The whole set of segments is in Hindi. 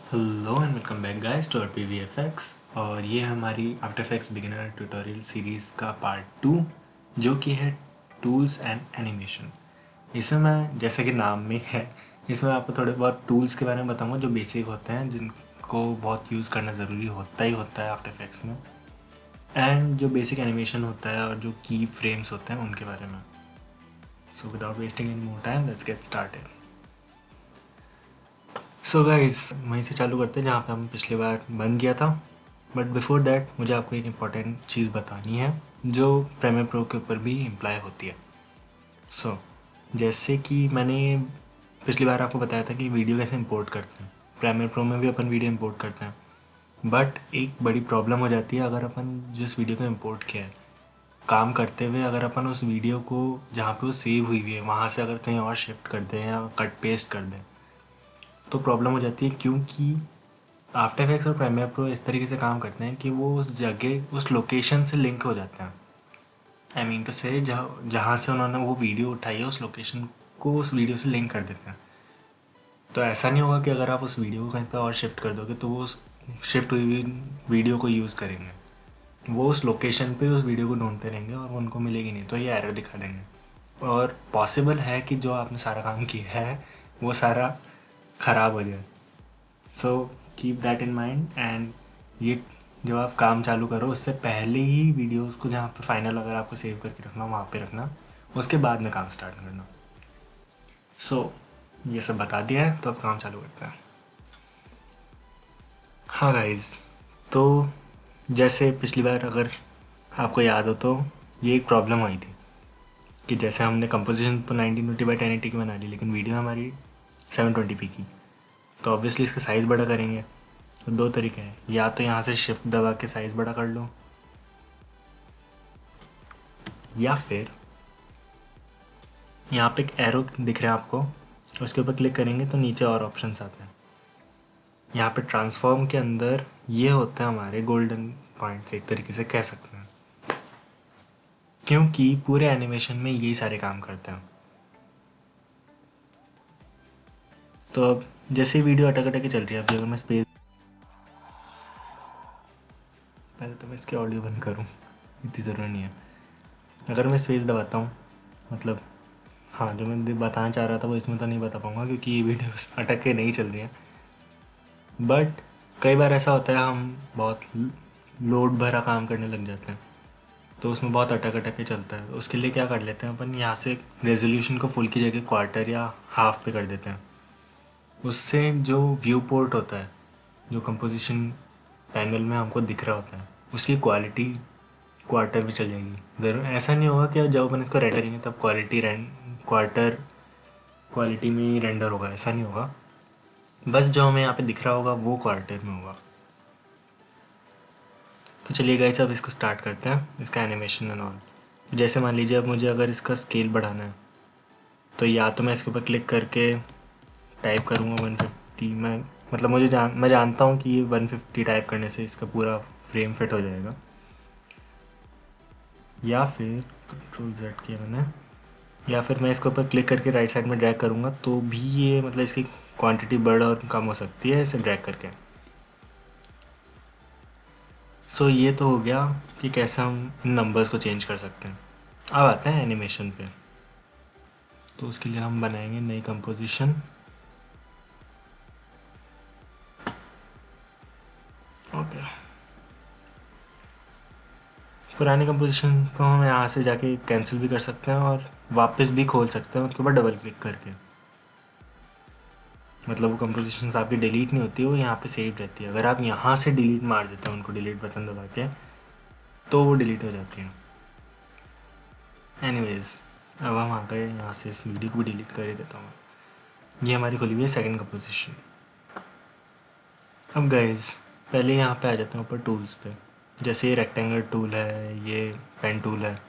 Hello and welcome back guys to our PVFX. और ये हमारी after effects beginner tutorial series का पार्ट 2 जो कि है टूल्स एंड एनिमेशन। इसमें मैं जैसे कि नाम में है, इसमें आपको थोड़े बहुत टूल्स के बारे में बताऊंगा जो बेसिक होते हैं, जिनको बहुत यूज़ करना ज़रूरी होता ही होता है आफ्टर इफेक्ट्स में, एंड जो बेसिक एनिमेशन होता है और जो की फ्रेम्स होते हैं उनके बारे में। So without wasting any more time let's get started. So guys वहीं से चालू करते हैं जहाँ पे हम पिछली बार बंद किया था। बट बिफोर दैट मुझे आपको एक इम्पॉर्टेंट चीज़ बतानी है जो प्रीमियर प्रो के ऊपर भी इम्प्लाई होती है। सो जैसे कि मैंने पिछली बार आपको बताया था कि वीडियो कैसे इंपोर्ट करते हैं, प्रीमियर प्रो में भी अपन वीडियो इंपोर्ट करते हैं। बट एक बड़ी प्रॉब्लम हो जाती है अगर अपन जिस वीडियो को इंपोर्ट किया है काम करते हुए अगर अपन उस वीडियो को जहाँ पे वो सेव हुई है वहाँ से अगर कहीं और शिफ्ट कर दें या कट पेस्ट कर दें तो प्रॉब्लम हो जाती है, क्योंकि आफ्टर इफेक्ट्स और प्रीमियर प्रो इस तरीके से काम करते हैं कि वो उस जगह उस लोकेशन से लिंक हो जाते हैं। आई मीन टू से जहाँ से उन्होंने वो वीडियो उठाई है उस लोकेशन को उस वीडियो से लिंक कर देते हैं। तो ऐसा नहीं होगा कि अगर आप उस वीडियो को कहीं पर और शिफ्ट कर दोगे तो वो उस शिफ्ट हुई हुई वीडियो को यूज़ करेंगे, वो उस लोकेशन पे उस वीडियो को ढूंढते रहेंगे और उनको मिलेगी नहीं, तो ये एरर दिखा देंगे। और पॉसिबल है कि जो आपने सारा काम किया है वो सारा ख़राब हो जाए। So keep that in mind, and ये जब आप काम चालू करो उससे पहले ही वीडियोस को जहाँ पे फाइनल अगर आपको सेव करके रखना वहाँ पे रखना, उसके बाद में काम स्टार्ट करना। सो ये सब बता दिया है तो अब काम चालू करते हैं। हाँ गाइज, तो जैसे पिछली बार अगर आपको याद हो तो ये एक प्रॉब्लम आई थी कि जैसे हमने कंपोजिशन तो 1920x1080 की बना ली लेकिन वीडियो हमारी 720p की, तो ऑब्वियसली इसका साइज़ बड़ा करेंगे। तो दो तरीके हैं, या तो यहाँ से शिफ्ट दबा के साइज़ बड़ा कर लो, या फिर यहाँ पे एक एरो दिख रहा है आपको, उसके ऊपर क्लिक करेंगे तो नीचे और ऑप्शंस आते हैं। यहाँ पे ट्रांसफॉर्म के अंदर ये होते हैं हमारे गोल्डन पॉइंट्स, एक तरीके से कह सकते हैं, क्योंकि पूरे एनिमेशन में यही सारे काम करते हैं। तो अब जैसे वीडियो अटक अटक के चल रही है, अभी अगर मैं स्पेस, पहले तो मैं इसके ऑडियो बंद करूँ, इतनी ज़रूरत नहीं है। अगर मैं स्पेस दबाता हूँ, मतलब हाँ जो मैं बताना चाह रहा था वो इसमें तो नहीं बता पाऊँगा क्योंकि ये वीडियो अटक के नहीं चल रही है। बट कई बार ऐसा होता है हम बहुत लोड भरा काम करने लग जाते हैं तो उसमें बहुत अटक अटक के चलता है। उसके लिए क्या कर लेते हैं अपन, यहाँ से रेजोल्यूशन को फुल की जगह क्वार्टर या हाफ पे कर देते हैं। उससे जो व्यू पोर्ट होता है, जो कंपोजिशन पैनल में हमको दिख रहा होता है, उसकी क्वालिटी क्वार्टर भी चल जाएगी। ज़रूर ऐसा नहीं होगा कि जब अपन इसको रेंडर करेंगे तब क्वार्टर क्वालिटी में ही रेंडर होगा, ऐसा नहीं होगा। बस जो हमें यहाँ पे दिख रहा होगा वो क्वार्टर में होगा। तो चलिए गाइस अब इसको स्टार्ट करते हैं, इसका एनिमेशन एंड ऑल। जैसे मान लीजिए अब मुझे अगर इसका स्केल बढ़ाना है तो या तो मैं इसके ऊपर क्लिक करके टाइप करूँगा 150, मतलब मैं जानता हूँ कि ये 150 टाइप करने से इसका पूरा फ्रेम फिट हो जाएगा, या फिर Ctrl Z किया मैंने, या फिर मैं इसके ऊपर क्लिक करके राइट साइड में ड्रैग करूँगा तो भी ये मतलब इसकी क्वांटिटी बढ़ और कम हो सकती है इसे ड्रैग करके। सो ये तो हो गया कि कैसे हम इन नंबर्स को चेंज कर सकते हैं। अब आते हैं एनिमेशन पे। तो उसके लिए हम बनाएंगे नई कंपोजिशन। ओके, पुरानी कंपोजिशन को हम यहाँ से जाके कैंसिल भी कर सकते हैं और वापस भी खोल सकते हैं उसके ऊपर डबल क्लिक करके। मतलब वो कंपोजिशन आपकी डिलीट नहीं होती, वो यहाँ पे सेव रहती है। अगर आप यहाँ से डिलीट मार देते हैं उनको डिलीट बटन दबा के तो वो डिलीट हो जाती है। एनीवेज अब हम आ गए यहाँ से, इस वीडियो को भी डिलीट कर ही देता हूँ। ये हमारी खुली हुई है सेकंड कंपोजिशन। अब गाइज पहले यहाँ पे आ जाते हैं ऊपर टूल्स पे। जैसे ये रेक्टेंगल टूल है, ये पेन टूल है।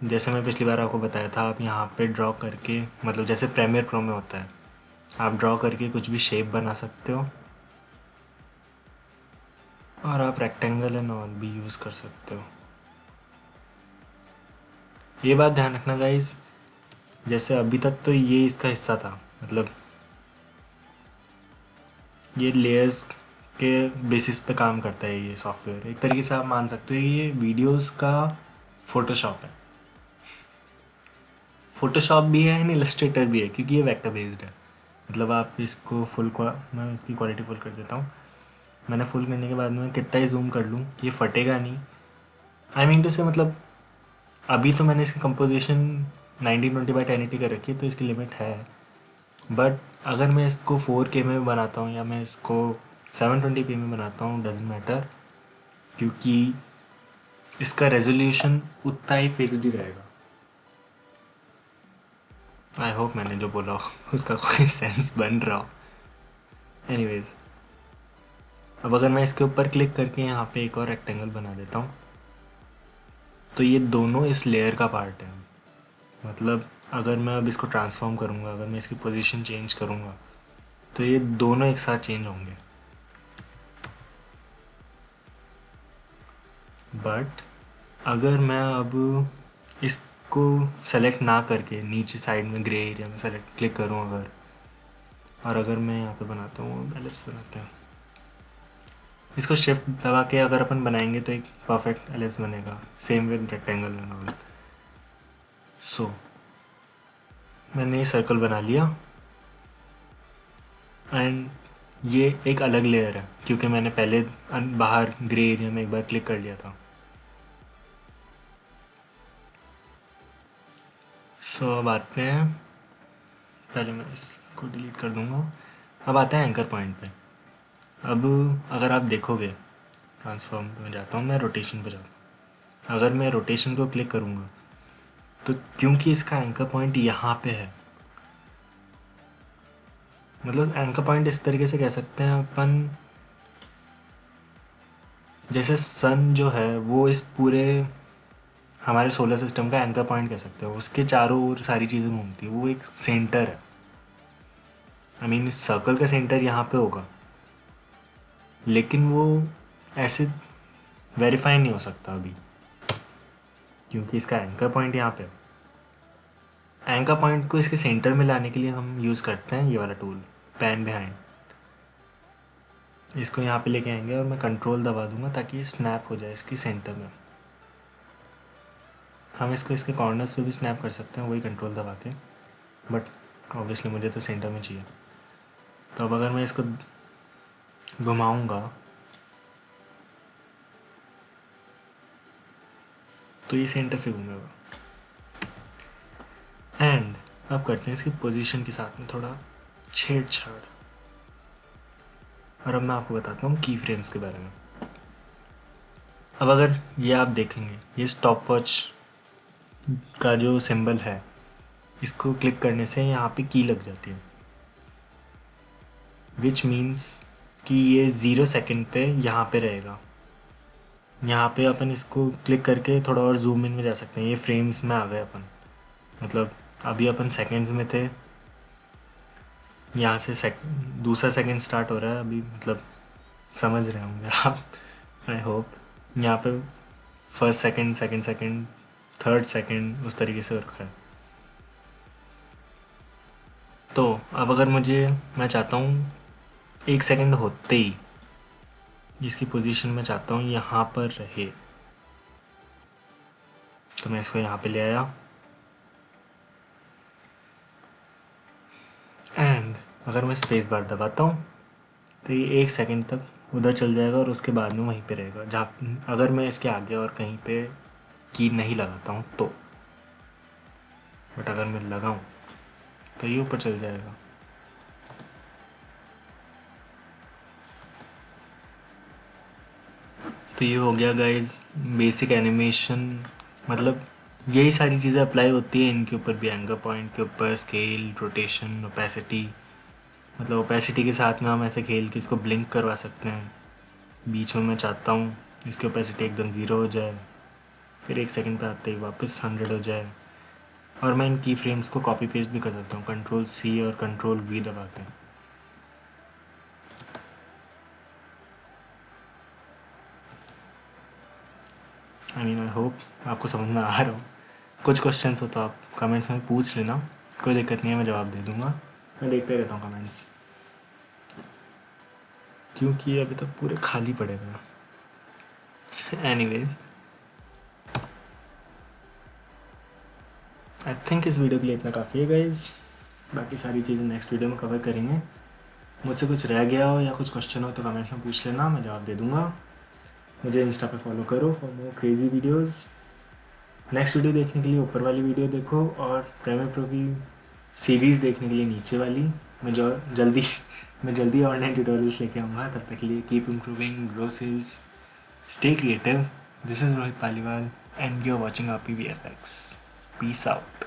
जैसे मैं पिछली बार आपको बताया था, आप यहाँ पे ड्रॉ करके, मतलब जैसे प्रीमियर प्रो में होता है, आप ड्रॉ करके कुछ भी शेप बना सकते हो और आप रेक्टेंगल एंड ऑल भी यूज़ कर सकते हो। ये बात ध्यान रखना गाइज, जैसे अभी तक तो ये इसका हिस्सा था, मतलब ये लेयर्स के बेसिस पे काम करता है ये सॉफ्टवेयर। एक तरीके से आप मान सकते हो ये वीडियोस का फोटोशॉप है। फोटोशॉप भी है एंड इलस्ट्रेटर भी है, क्योंकि ये वेक्टर बेस्ड है। मतलब आप इसको मैं इसकी क्वालिटी फुल कर देता हूँ। मैंने फुल करने के बाद में कितना ही जूम कर लूँ ये फटेगा नहीं। आई मीन टू से मतलब अभी तो मैंने इसकी कंपोजिशन 1920x1080 कर रखी है, तो इसकी लिमिट है। बट अगर मैं इसको 4K में बनाता हूँ या मैं इसको 720p में बनाता हूँ, डजेंट मैटर, क्योंकि इसका रेजोल्यूशन उतना ही फिक्स्ड ही रहेगा। आई होप मैंने जो बोला उसका कोई सेंस बन रहा हो। एनीवेज, अब अगर मैं इसके ऊपर क्लिक करके यहाँ पे एक और रेक्टेंगल बना देता हूँ, तो ये दोनों इस लेयर का पार्ट है। मतलब अगर मैं अब इसको ट्रांसफॉर्म करूँगा, अगर मैं इसकी पोजीशन चेंज करूँगा, तो ये दोनों एक साथ चेंज होंगे। बट अगर मैं अब इसको सेलेक्ट ना करके नीचे साइड में ग्रे एरिया में सेलेक्ट क्लिक करूँ अगर, और अगर मैं यहाँ पे बनाता हूँ, एलिप्स बनाते हैं, इसको शिफ्ट दबा के अगर अपन बनाएंगे तो एक परफेक्ट एलिप्स बनेगा, same with rectangle and all. So मैंने ये सर्कल बना लिया एंड ये एक अलग लेयर है, क्योंकि मैंने पहले बाहर ग्रे एरिया में एक बार क्लिक कर लिया था। सो अब आते हैं, पहले मैं इसको डिलीट कर दूंगा। अब आते हैं एंकर पॉइंट पे। अब अगर आप देखोगे, ट्रांसफॉर्म में जाता हूँ, मैं रोटेशन पे जाता हूँ। अगर मैं रोटेशन को क्लिक करूँगा तो क्योंकि इसका एंकर पॉइंट यहाँ पे है, मतलब एंकर पॉइंट इस तरीके से कह सकते हैं अपन, जैसे सन जो है वो इस पूरे हमारे सोलर सिस्टम का एंकर पॉइंट कह सकते हो। उसके चारों ओर सारी चीज़ें घूमती है, वो एक सेंटर है। आई मीन इस सर्कल का सेंटर यहाँ पे होगा, लेकिन वो ऐसे वेरीफाई नहीं हो सकता अभी, क्योंकि इसका एंकर पॉइंट यहाँ पे है। एंकर पॉइंट को इसके सेंटर में लाने के लिए हम यूज़ करते हैं ये वाला टूल, पैन बिहाइंड। इसको यहाँ पे लेके आएंगे और मैं कंट्रोल दबा दूंगा ताकि ये स्नैप हो जाए इसकी सेंटर में। हम इसको इसके कॉर्नर्स पे भी स्नैप कर सकते हैं वही कंट्रोल दबा के, बट ऑब्वियसली मुझे तो सेंटर में चाहिए। तो अब अगर मैं इसको घुमाऊंगा तो ये सेंटर से घूमेगा। एंड अब करते हैं इसकी पोजीशन के साथ में थोड़ा छेड़छाड़। और अब मैं आपको बताता हूँ की फ्रेम्स के बारे में। अब अगर ये आप देखेंगे, ये स्टॉप वॉच का जो सिंबल है, इसको क्लिक करने से यहाँ पे की लग जाती है, विच मीन्स कि ये 0 सेकेंड पे यहाँ पे रहेगा। यहाँ पे अपन इसको क्लिक करके थोड़ा और जूम इन में जा सकते हैं। ये फ्रेम्स में आ गए अपन, मतलब अभी अपन सेकेंड्स में थे, यहाँ से दूसरा सेकंड स्टार्ट हो रहा है अभी, मतलब समझ रहे होंगे आप, आई होप। यहाँ पे first second, second second, third second, उस तरीके से रखा है। तो अब अगर मैं चाहता हूँ 1 सेकंड होते ही इसकी पोजीशन मैं चाहता हूँ यहाँ पर रहे, तो मैं इसको यहाँ पे ले आया एंड अगर मैं स्पेस बार दबाता हूँ तो ये 1 सेकंड तक उधर चल जाएगा और उसके बाद में वहीं पे रहेगा। जहाँ अगर मैं इसके आगे और कहीं पे की नहीं लगाता हूँ तो, बट अगर मैं लगाऊँ तो ये ऊपर चल जाएगा। तो ये हो गया गाइज बेसिक एनिमेशन। मतलब यही सारी चीज़ें अप्लाई होती है इनके ऊपर भी, एंकर पॉइंट के ऊपर, स्केल, रोटेशन, ओपेसिटी। मतलब ओपेसिटी के साथ में हम ऐसे खेल के इसको ब्लिंक करवा सकते हैं। बीच में मैं चाहता हूँ इसकी ओपेसिटी एकदम 0 हो जाए, फिर 1 सेकंड पे आते ही वापस 100 हो जाए। और मैं इन की फ्रेम्स को कॉपी पेस्ट भी कर सकता हूँ Ctrl+C और Ctrl+V दबा के। आई होप आपको समझ में आ रहा हो। कुछ क्वेश्चंस हो तो आप कमेंट्स में पूछ लेना, कोई दिक्कत नहीं है, मैं जवाब दे दूँगा। मैं देखते रहता हूँ कमेंट्स। क्योंकि अभी तक पूरे खाली पड़े हुए हैं। एनीवेज, आई थिंक इस वीडियो के लिए इतना काफ़ी है गाइज। बाकी सारी चीज़ें नेक्स्ट वीडियो में कवर करेंगे। मुझसे कुछ रह गया हो या कुछ क्वेश्चन हो तो कमेंट्स में पूछ लेना, मैं जवाब दे दूँगा। मुझे इंस्टा पे फॉलो करो for more crazy videos. Next video देखने के लिए ऊपर वाली वीडियो देखो और प्रीमियर प्रो की सीरीज़ देखने के लिए नीचे वाली। मैं जल्दी ऑनलाइन ट्यूटोरियल्स लेके आऊँगा। तब तक के लिए keep improving, grow sales, stay creative. This is Rohit Paliwal and you are watching RPVFX. Peace out.